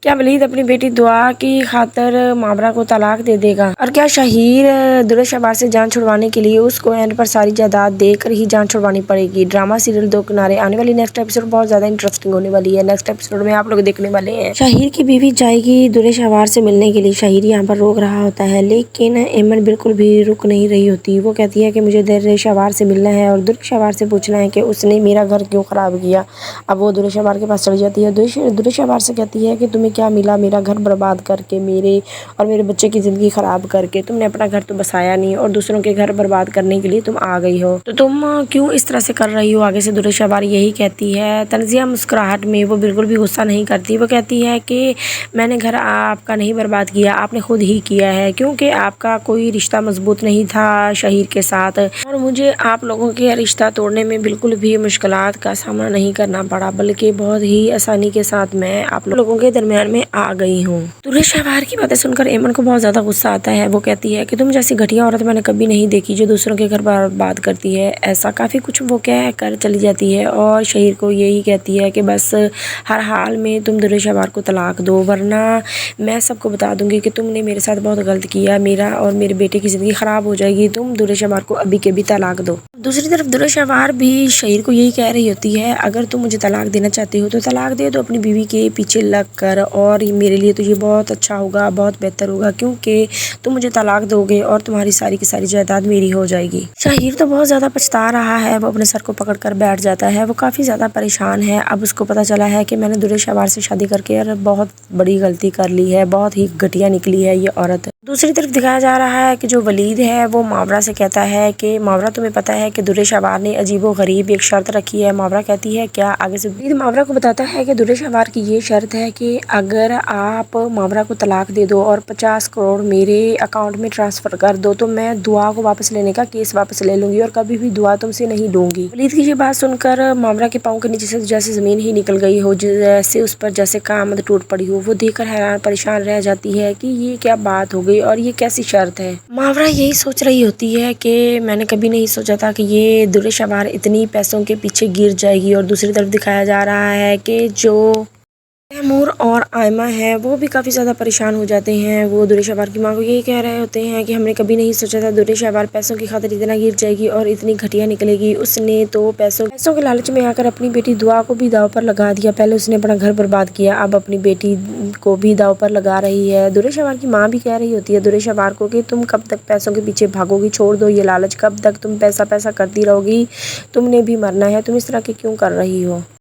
क्या वलीद अपनी बेटी दुआ की खातर मावरा को तलाक दे देगा? और क्या शहीर दुर्र-ए-शहबार से जान छुड़वाने के लिए उसको एंड पर सारी जायदाद देकर ही जान छुड़वानी पड़ेगी? ड्रामा सीरियल दो किनारे आने वाली नेक्स्ट एपिसोड बहुत ज्यादा इंटरेस्टिंग होने वाली है। नेक्स्ट एपिसोड में आप लोग देखने वाले हैं शहीर की बीवी जाएगी दुर्र-ए-शहबार से मिलने के लिए। शहीर यहाँ पर रोक रहा होता है, लेकिन एमन बिल्कुल भी रुक नहीं रही होती। वो कहती है कि मुझे दुर्र-ए-शहबार से मिलना है और दुर्र-ए-शहबार से पूछना है कि उसने मेरा घर क्यों खराब किया। अब वो दुर्र-ए-शहबार के पास चली जाती है। दुर्र-ए-शहबार से कहती है कि तुम्हें क्या मिला मेरा घर बर्बाद करके, मेरे और मेरे बच्चे की ज़िंदगी ख़राब करके? तुमने अपना घर तो बसाया नहीं और दूसरों के घर बर्बाद करने के लिए तुम आ गई हो, तो तुम क्यों इस तरह से कर रही हो? आगे से दुर्र-ए-शहबार यही कहती है। तंज़िया मुस्कुराहट में, वो बिल्कुल भी गुस्सा नहीं करती। वो कहती है कि मैंने घर आपका नहीं बर्बाद किया, आपने खुद ही किया है, क्योंकि आपका कोई रिश्ता मजबूत नहीं था शहीर के साथ और मुझे आप लोगों के रिश्ता तोड़ने में बिल्कुल भी मुश्किलात का सामना नहीं करना पड़ा, बल्कि बहुत ही आसानी के साथ मैं आप लोगों के दरमियान में आ गई हूँ। दुर्र-ए-शहबार की बातें सुनकर एमन को बहुत ज्यादा गुस्सा आता है। वो कहती है कि तुम जैसी घटिया औरत मैंने कभी नहीं देखी जो दूसरों के घर बर्बाद करती है। ऐसा काफी कुछ वो कह कर चली जाती है और शहीर को यही कहती है कि बस हर हाल में तुम दुर्र-ए-शहबार को तलाक दो, वरना मैं सबको बता दूंगी कि तुमने मेरे साथ बहुत गलत किया, मेरा और मेरे बेटे की जिंदगी खराब हो जाएगी। तुम दुर्र-ए-शहबार को अभी के भी तलाक दो। दूसरी तरफ दुर्र-ए-शहबार भी शहीर को यही कह रही होती है, अगर तुम मुझे तलाक देना चाहती हो तो तलाक दे दो अपनी बीवी के पीछे लग कर, और मेरे लिए तो ये बहुत अच्छा होगा, बहुत बेहतर होगा, क्योंकि तुम मुझे तलाक दोगे और तुम्हारी सारी की सारी जायदाद मेरी हो जाएगी। शहीर तो बहुत ज़्यादा पछता रहा है। वो अपने सर को पकड़ कर बैठ जाता है। वो काफ़ी ज़्यादा परेशान है। अब उसको पता चला है कि मैंने दुर्र-ए-शहबार से शादी करके और बहुत बड़ी गलती कर ली है, बहुत ही घटिया निकली है ये औरत। दूसरी तरफ दिखाया जा रहा है कि जो वलीद है वो मावरा से कहता है कि मावरा तुम्हें पता है कि दुर्र-ए-शहबार ने अजीबो गरीब एक शर्त रखी है। मावरा कहती है क्या? आगे से वलीद मावरा को बताता है कि दुर्र-ए-शहबार की ये शर्त है कि अगर आप मावरा को तलाक दे दो और 50 करोड़ मेरे अकाउंट में ट्रांसफर कर दो तो मैं दुआ को वापस लेने का केस वापस ले लूंगी और कभी भी दुआ तुमसे नहीं लूंगी। वलीद की ये बात सुनकर मावरा के पाँव के नीचे से जैसे जमीन ही निकल गई हो, जैसे उस पर जैसे कामद टूट पड़ी हो। वो देखकर हैरान परेशान रह जाती है कि ये क्या बात हो गई और ये कैसी शर्त है। मावरा यही सोच रही होती है कि मैंने कभी नहीं सोचा था कि ये दुर्र-ए-शहबार इतनी पैसों के पीछे गिर जाएगी। और दूसरी तरफ दिखाया जा रहा है कि जो तैमूर और आयमा है वो भी काफ़ी ज़्यादा परेशान हो जाते हैं। वो दुर्र-ए-शहबार की माँ को यही कह रहे होते हैं कि हमने कभी नहीं सोचा था दुर्र-ए-शहबार पैसों की खातिर इतना गिर जाएगी और इतनी घटिया निकलेगी। उसने तो पैसों के लालच में आकर अपनी बेटी दुआ को भी दाव पर लगा दिया। पहले उसने अपना घर बर्बाद किया, अब अपनी बेटी को भी दाव पर लगा रही है। दुर्र-ए-शहबार की माँ भी कह रही होती है दुर्र-ए-शहबार को कि तुम कब तक पैसों के पीछे भागोगी, छोड़ दो ये लालच, कब तक तुम पैसा पैसा करती रहोगी, तुमने भी मरना है, तुम इस तरह के क्यों कर रही हो।